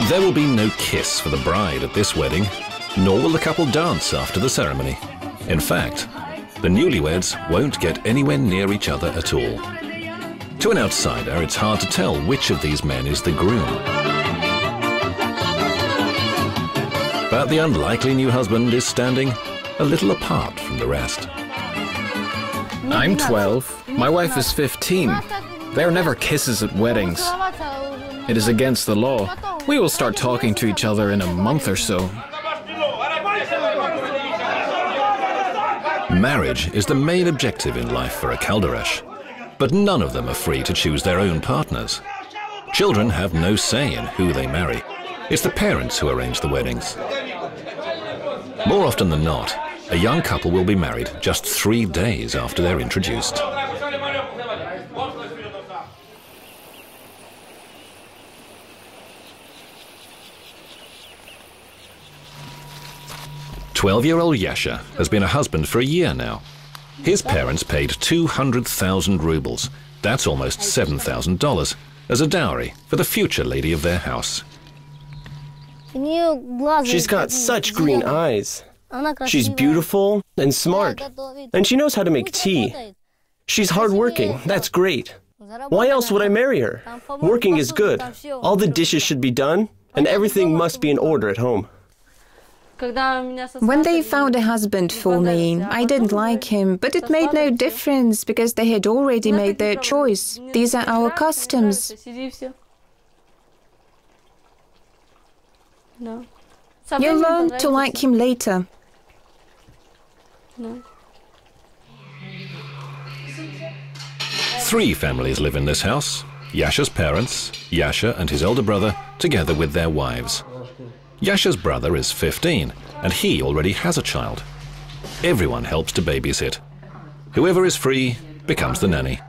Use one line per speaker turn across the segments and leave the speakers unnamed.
There will be no kiss for the bride at this wedding, nor will the couple dance after the ceremony. In fact, the newlyweds won't get anywhere near each other at all. To an outsider, it's hard to tell which of these men is the groom. But the unlikely new husband is standing a little apart from the rest.
I'm 12. My wife is 15. There are never kisses at weddings. It is against the law. We will start talking to each other in a month or so.
Marriage is the main objective in life for a Calderesh, but none of them are free to choose their own partners. Children have no say in who they marry. It's the parents who arrange the weddings. More often than not, a young couple will be married just 3 days after they're introduced. "12-year-old Yasha has been a husband for a year now. His parents paid 200,000 rubles, that's almost $7,000, as a dowry for the future lady of their house.
She's got such green eyes. She's beautiful and smart, and she knows how to make tea. She's hardworking, that's great. Why else would I marry her? Working is good. All the dishes should be done, and everything must be in order at home."
When they found a husband for me, I didn't like him, but it made no difference because they had already made their choice. These are our customs. You'll learn to like him later.
3 families live in this house: Yasha's parents, Yasha and his elder brother, together with their wives. Yasha's brother is 15, and he already has a child. Everyone helps to babysit. Whoever is free becomes the nanny.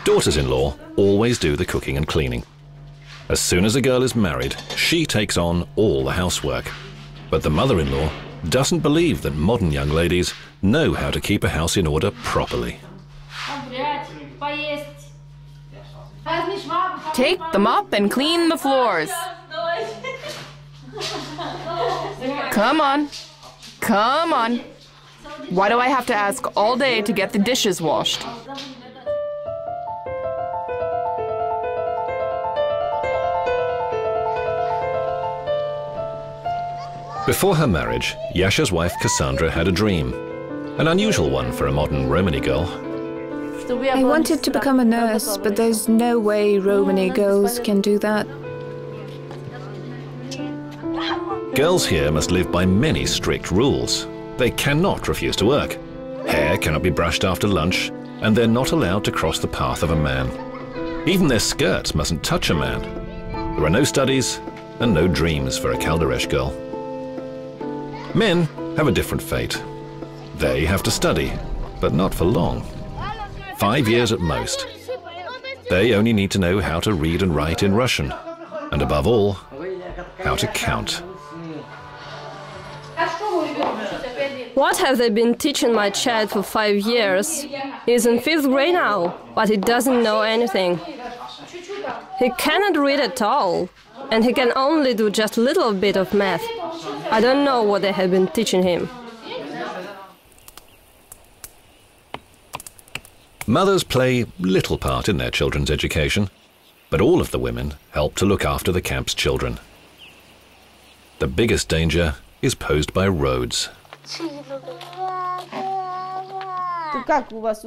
Daughters-in-law always do the cooking and cleaning. As soon as a girl is married, she takes on all the housework. But the mother-in-law doesn't believe that modern young ladies know how to keep a house in order properly.
Take the mop and clean the floors. Come on. Come on. Why do I have to ask all day to get the dishes washed?
Before her marriage, Yasha's wife Cassandra had a dream, an unusual one for a modern Romany girl.
I wanted to become a nurse, but there's no way Romany girls can do that.
Girls here must live by many strict rules. They cannot refuse to work. Hair cannot be brushed after lunch, and they're not allowed to cross the path of a man. Even their skirts mustn't touch a man. There are no studies and no dreams for a Calderesh girl. Men have a different fate. They have to study, but not for long. 5 years at most. They only need to know how to read and write in Russian, and above all, how to count.
What have they been teaching my child for 5 years? He's in 5th grade now, but he doesn't know anything. He cannot read at all, and he can only do just a little bit of math. I don't know what they have been teaching him.
Mothers play little part in their children's education, but all of the women help to look after the camp's children. The biggest danger is posed by roads.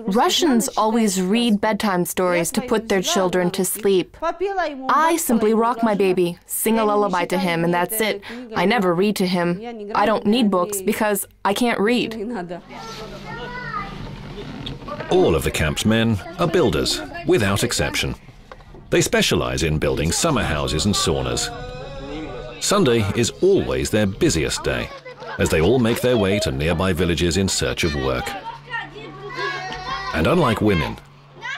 Russians always read bedtime stories to put their children to sleep. I simply rock my baby, sing a lullaby to him, and that's it. I never read to him. I don't need books because I can't read.
All of the camp's men are builders, without exception. They specialize in building summer houses and saunas. Sunday is always their busiest day, as they all make their way to nearby villages in search of work. And unlike women,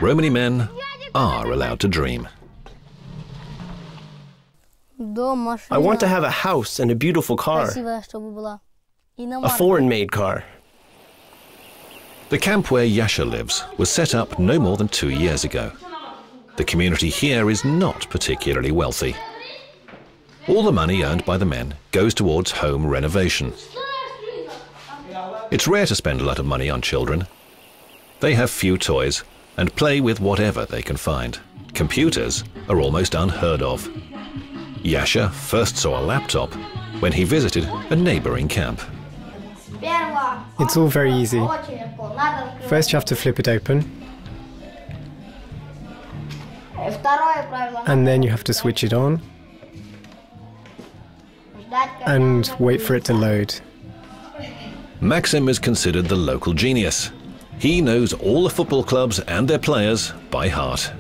Romany men are allowed to dream.
I want to have a house and a beautiful car. A foreign-made car.
The camp where Yasha lives was set up no more than 2 years ago. The community here is not particularly wealthy. All the money earned by the men goes towards home renovation. It's rare to spend a lot of money on children. They have few toys and play with whatever they can find. Computers are almost unheard of. Yasha first saw a laptop when he visited a neighboring camp.
It's all very easy. First you have to flip it open. And then you have to switch it on. And wait for it to load.
Maxim is considered the local genius. He knows all the football clubs and their players by heart.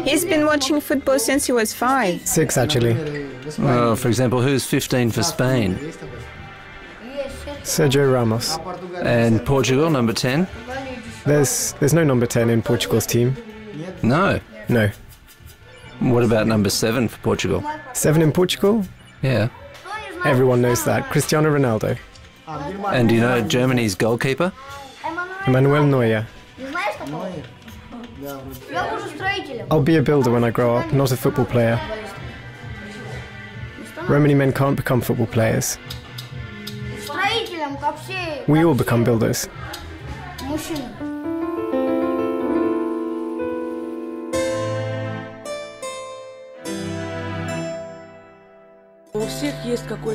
He's been watching football since he was 5.
6 actually.
For example, who's 15 for Spain?
Sergio Ramos.
And Portugal, number 10?
There's no number 10 in Portugal's team.
No.
No.
What about number 7 for Portugal?
7 in Portugal?
Yeah.
Everyone knows that. Cristiano Ronaldo.
And do you know Germany's goalkeeper?
Emmanuel Neuer. I'll be a builder when I grow up, not a football player. Romany men can't become football players. We all become builders.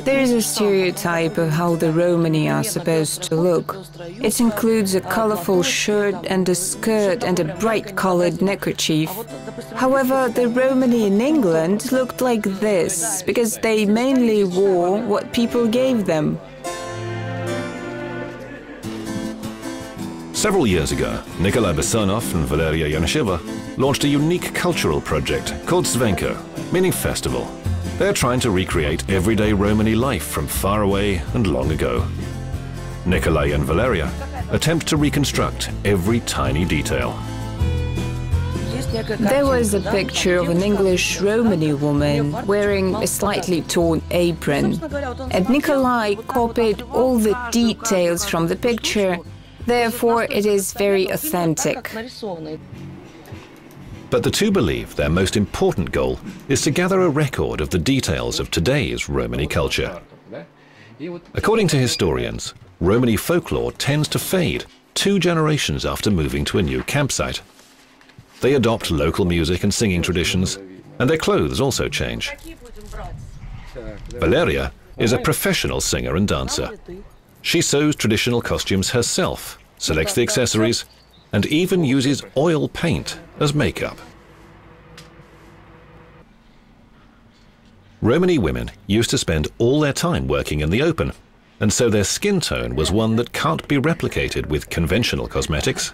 There is a stereotype of how the Romani are supposed to look. It includes a colorful shirt and a skirt and a bright-colored neckerchief. However, the Romani in England looked like this because they mainly wore what people gave them.
Several years ago, Nikolai Besonov and Valeria Yanisheva launched a unique cultural project called Svenko, meaning festival. They're trying to recreate everyday Romani life from far away and long ago. Nikolai and Valeria attempt to reconstruct every tiny detail.
There was a picture of an English Romani woman wearing a slightly torn apron, and Nikolai copied all the details from the picture. Therefore, it is very authentic.
But the two believe their most important goal is to gather a record of the details of today's Romani culture. According to historians, Romani folklore tends to fade 2 generations after moving to a new campsite. They adopt local music and singing traditions, and their clothes also change. Valeria is a professional singer and dancer. She sews traditional costumes herself, selects the accessories, and even uses oil paint as makeup. Romani women used to spend all their time working in the open, and so their skin tone was one that can't be replicated with conventional cosmetics.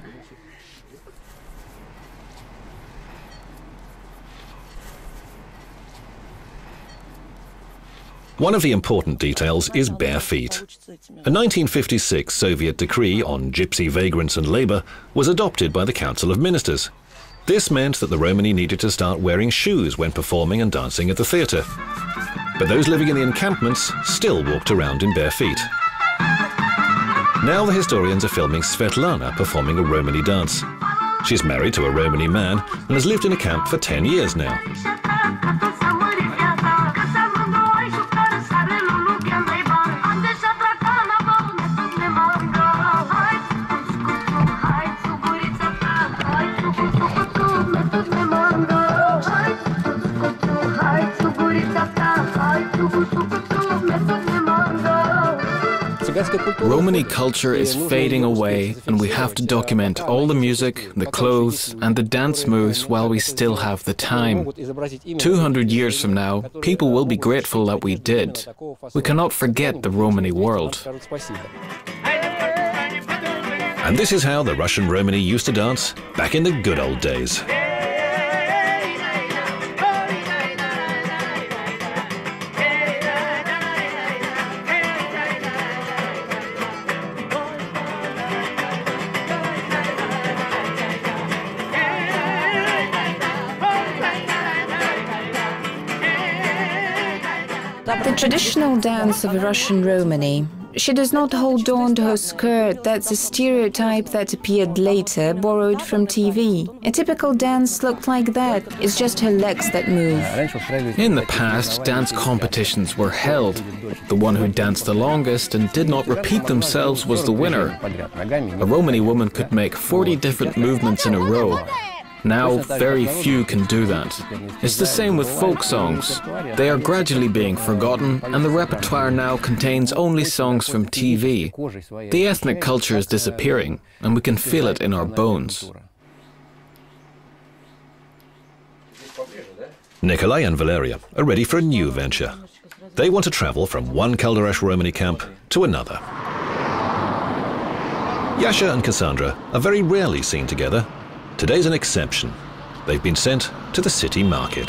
One of the important details is bare feet. A 1956 Soviet decree on gypsy vagrants and labor was adopted by the Council of Ministers. This meant that the Romani needed to start wearing shoes when performing and dancing at the theatre. But those living in the encampments still walked around in bare feet. Now the historians are filming Svetlana performing a Romani dance. She's married to a Romani man and has lived in a camp for 10 years now.
Romani culture is fading away, and we have to document all the music, the clothes, and the dance moves while we still have the time. 200 years from now, people will be grateful that we did. We cannot forget the Romani world.
And this is how the Russian Romani used to dance back in the good old days.
The traditional dance of Russian Romani She does not hold on to her skirt. That's a stereotype that appeared later, borrowed from TV. A typical dance looked like that. It's just her legs that move.
In the past, dance competitions were held. The one who danced the longest and did not repeat themselves was the winner. A Romany woman could make 40 different movements in a row. Now, very few can do that. It's the same with folk songs. They are gradually being forgotten, and the repertoire now contains only songs from TV. The ethnic culture is disappearing, and we can feel it in our bones.
Nikolai and Valeria are ready for a new venture. They want to travel from one Caldereș Romany camp to another. Yasha and Cassandra are very rarely seen together. Today's an exception. They've been sent to the city market.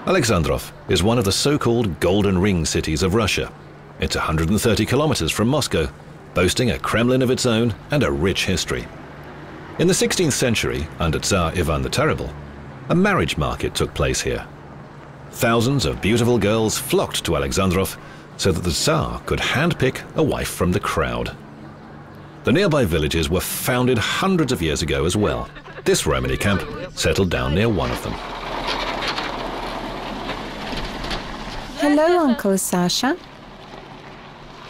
Alexandrov is one of the so-called Golden Ring cities of Russia. It's 130 kilometers from Moscow, boasting a Kremlin of its own and a rich history. In the 16th century, under Tsar Ivan the Terrible, a marriage market took place here. Thousands of beautiful girls flocked to Alexandrov so that the Tsar could handpick a wife from the crowd. The nearby villages were founded hundreds of years ago as well. This Romany camp settled down near one of them.
Hello, Uncle Sasha.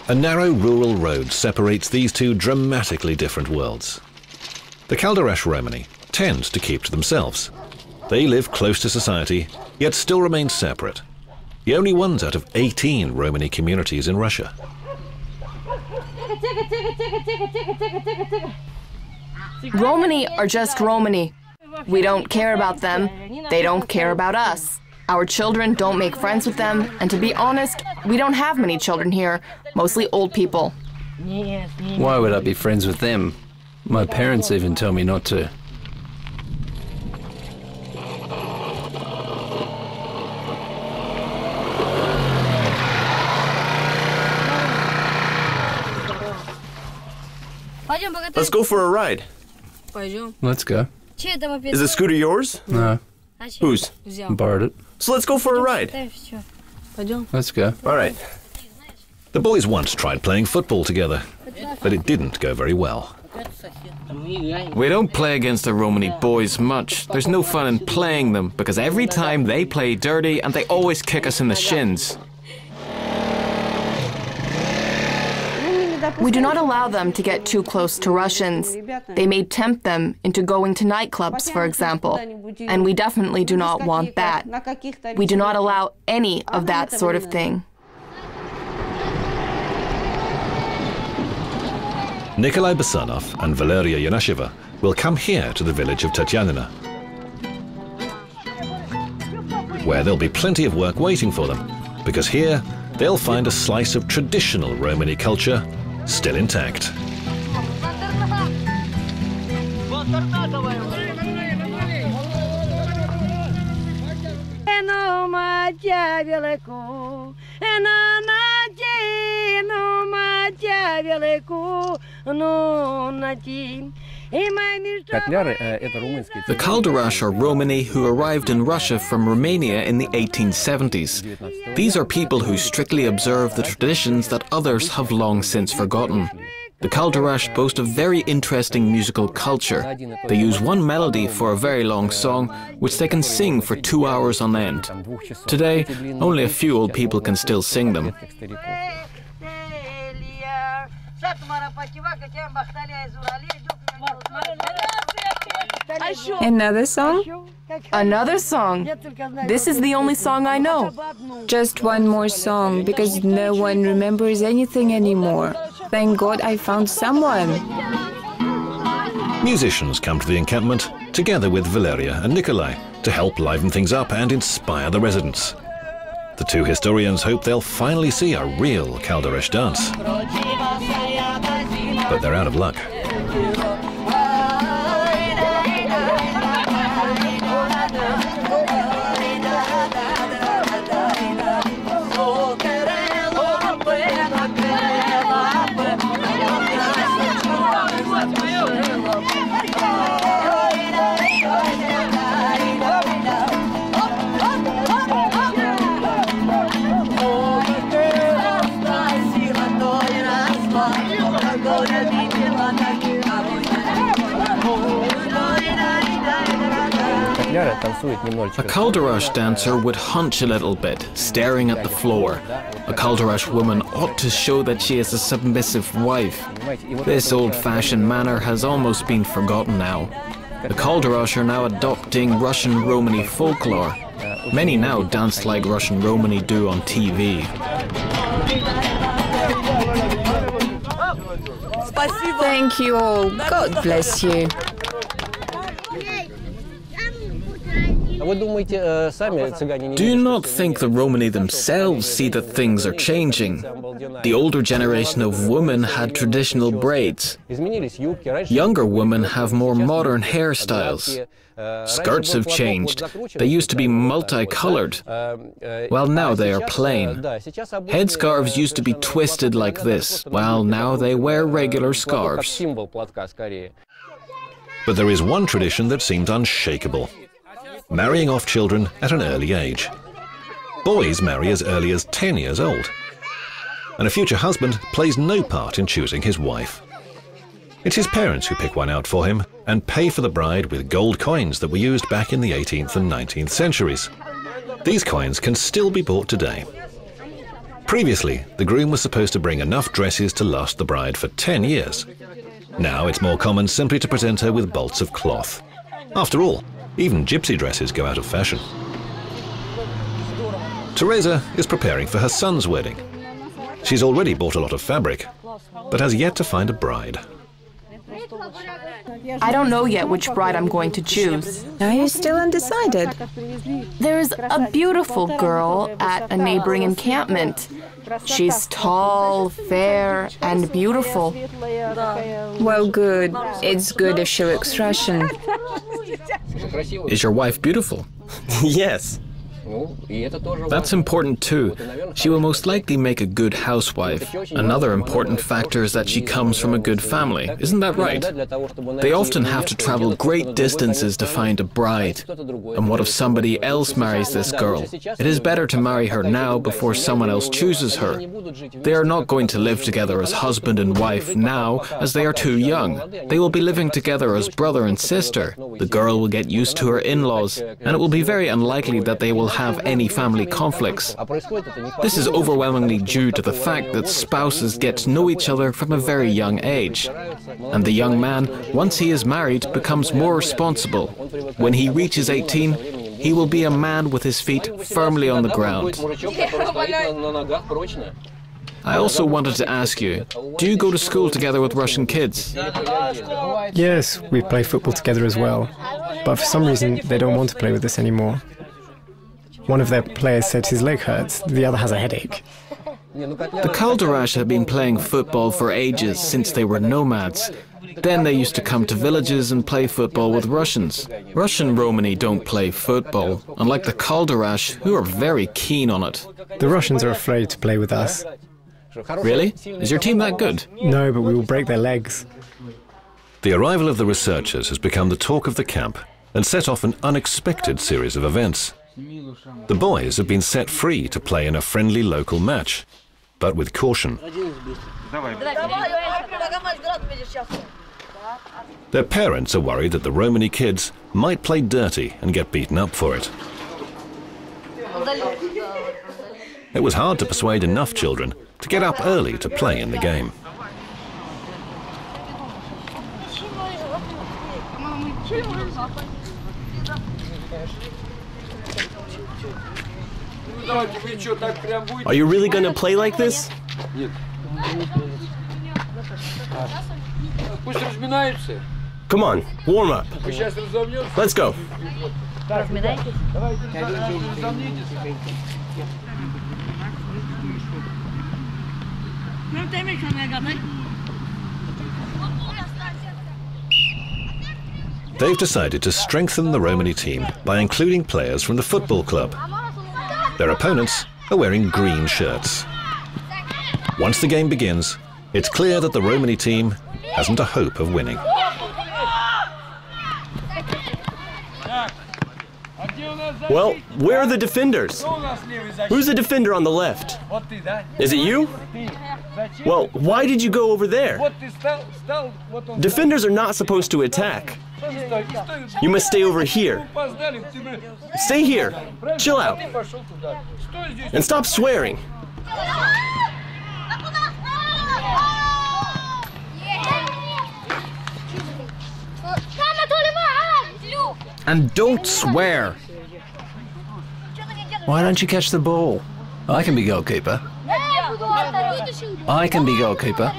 A narrow rural road separates these two dramatically different worlds. The Caldereș Romany tend to keep to themselves. They live close to society, yet still remain separate. The only ones out of 18 Romany communities in Russia.
Romany are just Romany. We don't care about them. They don't care about us. Our children don't make friends with them, and to be honest, we don't have many children here, mostly old people.
Why would I be friends with them? My parents even tell me not to.
Let's go for a ride.
Let's go.
Is the scooter yours?
No,
Whose?
I borrowed it.
So let's go for a ride.
Let's go.
All right.
The boys once tried playing football together, but it didn't go very well.
We don't play against the Romany boys much. There's no fun in playing them, because every time they play dirty and they always kick us in the shins.
We do not allow them to get too close to Russians. They may tempt them into going to nightclubs, for example, and we definitely do not want that. We do not allow any of that sort of thing.
Nikolai Basanov and Valeria Yanasheva will come here to the village of Tatyanina, where there'll be plenty of work waiting for them, because here they'll find a slice of traditional Romany culture still intact.
The Caldereș are Romany who arrived in Russia from Romania in the 1870s. These are people who strictly observe the traditions that others have long since forgotten. The Caldereș boast a very interesting musical culture. They use one melody for a very long song, which they can sing for 2 hours on end. Today, only a few old people can still sing them.
Another song?
Another song. This is the only song I know.
Just one more song, because no one remembers anything anymore. Thank God I found someone.
Musicians come to the encampment together with Valeria and Nikolai to help liven things up and inspire the residents. The two historians hope they'll finally see a real Caldereș dance. But they're out of luck.
A kaldarush dancer would hunch a little bit, staring at the floor. A kaldarush woman ought to show that she is a submissive wife. This old-fashioned manner has almost been forgotten now. The kaldarush are now adopting Russian Romany folklore. Many now dance like Russian Romany do on TV.
Thank you all. God bless you.
Do you not think the Romany themselves see that things are changing? The older generation of women had traditional braids. Younger women have more modern hairstyles. Skirts have changed. They used to be multicolored. Well, now they are plain. Headscarves used to be twisted like this. Well, now they wear regular scarves.
But there is one tradition that seems unshakable: marrying off children at an early age. Boys marry as early as 10 years old, and a future husband plays no part in choosing his wife. It's his parents who pick one out for him and pay for the bride with gold coins that were used back in the 18th and 19th centuries. These coins can still be bought today. Previously, the groom was supposed to bring enough dresses to last the bride for 10 years. Now it's more common simply to present her with bolts of cloth. After all, even gypsy dresses go out of fashion. Teresa is preparing for her son's wedding. She's already bought a lot of fabric, but has yet to find a bride.
I don't know yet which bride I'm going to choose.
Are you still undecided?
There's a beautiful girl at a neighboring encampment. She's tall, fair, and beautiful.
Well, good. It's good if she looks Russian.
Is your wife beautiful?
Yes.
That's important too. She will most likely make a good housewife. Another important factor is that she comes from a good family. Isn't that right? They often have to travel great distances to find a bride. And what if somebody else marries this girl? It is better to marry her now before someone else chooses her. They are not going to live together as husband and wife now, as they are too young. They will be living together as brother and sister. The girl will get used to her in-laws, and it will be very unlikely that they will have any family conflicts. This is overwhelmingly due to the fact that spouses get to know each other from a very young age. And the young man, once he is married, becomes more responsible. When he reaches 18, he will be a man with his feet firmly on the ground. I also wanted to ask you, do you go to school together with Russian kids?
Yes, we play football together as well. But for some reason, they don't want to play with us anymore. One of their players said his leg hurts, the other has a headache.
The Kaldarush have been playing football for ages, since they were nomads. Then they used to come to villages and play football with Russians. Russian Romany don't play football, unlike the Kaldarush, who are very keen on it.
The Russians are afraid to play with us.
Really? Is your team that good?
No, but we will break their legs.
The arrival of the researchers has become the talk of the camp and set off an unexpected series of events. The boys have been set free to play in a friendly local match, but with caution. Their parents are worried that the Romany kids might play dirty and get beaten up for it. It was hard to persuade enough children to get up early to play in the game.
Are you really going to play like this? Come on, warm up. Let's go.
They've decided to strengthen the Romany team by including players from the football club. Their opponents are wearing green shirts. Once the game begins, it's clear that the Romany team hasn't a hope of winning.
Well, where are the defenders? Who's the defender on the left? Is it you? Well, why did you go over there? Defenders are not supposed to attack. You must stay over here. Stay here. Chill out. And stop swearing.
And don't swear.
Why don't you catch the ball? I can be goalkeeper. I can be goalkeeper.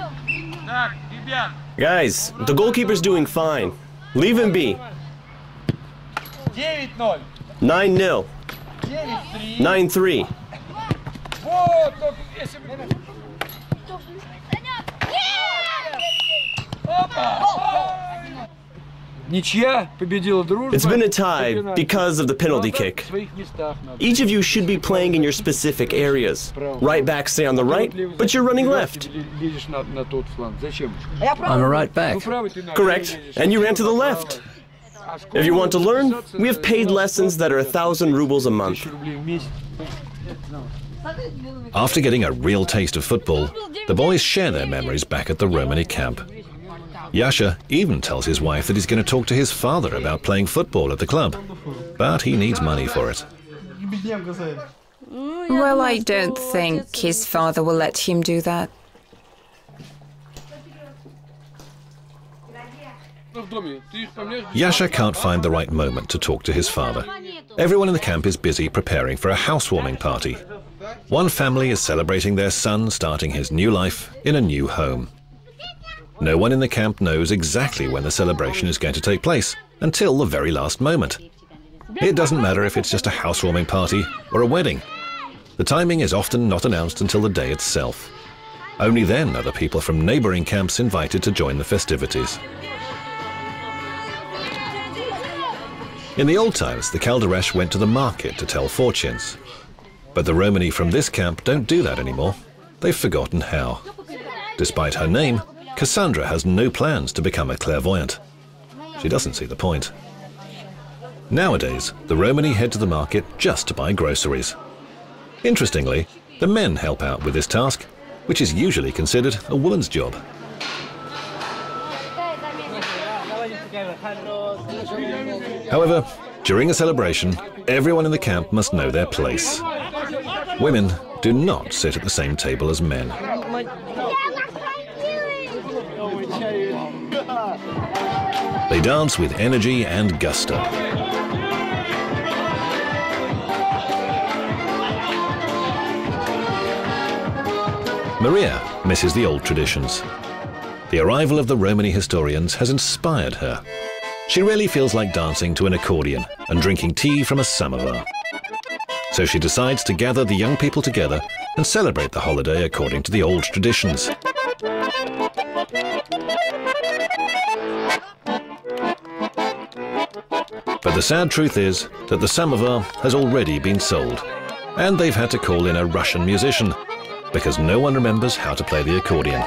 Guys, the goalkeeper's doing fine. Leave him be. 9-0. 9-3. It's been a tie because of the penalty kick. Each of you should be playing in your specific areas. Right back stay on the right, but you're running left.
I'm a right back.
Correct, and you ran to the left. If you want to learn, we have paid lessons that are 1,000 rubles a month.
After getting a real taste of football, the boys share their memories back at the Romany camp. Yasha even tells his wife that he's going to talk to his father about playing football at the club, but he needs money for it.
Well, I don't think his father will let him do that.
Yasha can't find the right moment to talk to his father. Everyone in the camp is busy preparing for a housewarming party. One family is celebrating their son starting his new life in a new home. No one in the camp knows exactly when the celebration is going to take place, until the very last moment. It doesn't matter if it's just a housewarming party or a wedding. The timing is often not announced until the day itself. Only then are the people from neighboring camps invited to join the festivities. In the old times, the Calderesh went to the market to tell fortunes. But the Romany from this camp don't do that anymore. They've forgotten how. Despite her name, Cassandra has no plans to become a clairvoyant. She doesn't see the point. Nowadays, the Romany head to the market just to buy groceries. Interestingly, the men help out with this task, which is usually considered a woman's job. However, during a celebration, everyone in the camp must know their place. Women do not sit at the same table as men. They dance with energy and gusto. Maria misses the old traditions. The arrival of the Romany historians has inspired her. She really feels like dancing to an accordion and drinking tea from a samovar. So she decides to gather the young people together and celebrate the holiday according to the old traditions. But the sad truth is that the samovar has already been sold, and they've had to call in a Russian musician, because no one remembers how to play the accordion.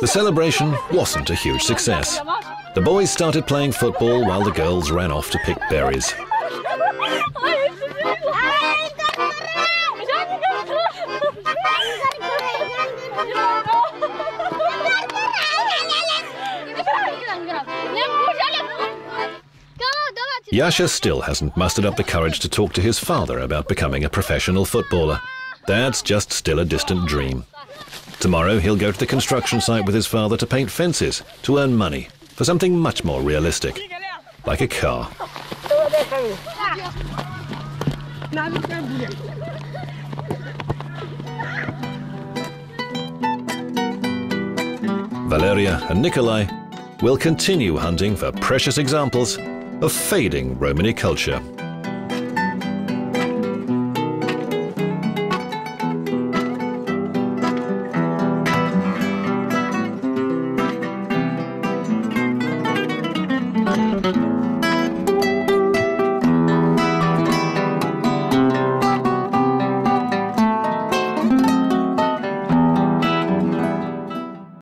The celebration wasn't a huge success. The boys started playing football while the girls ran off to pick berries. Yasha still hasn't mustered up the courage to talk to his father about becoming a professional footballer. That's just still a distant dream. Tomorrow he'll go to the construction site with his father to paint fences, to earn money, for something much more realistic, like a car. Valeria and Nikolai will continue hunting for precious examples of fading Romany culture.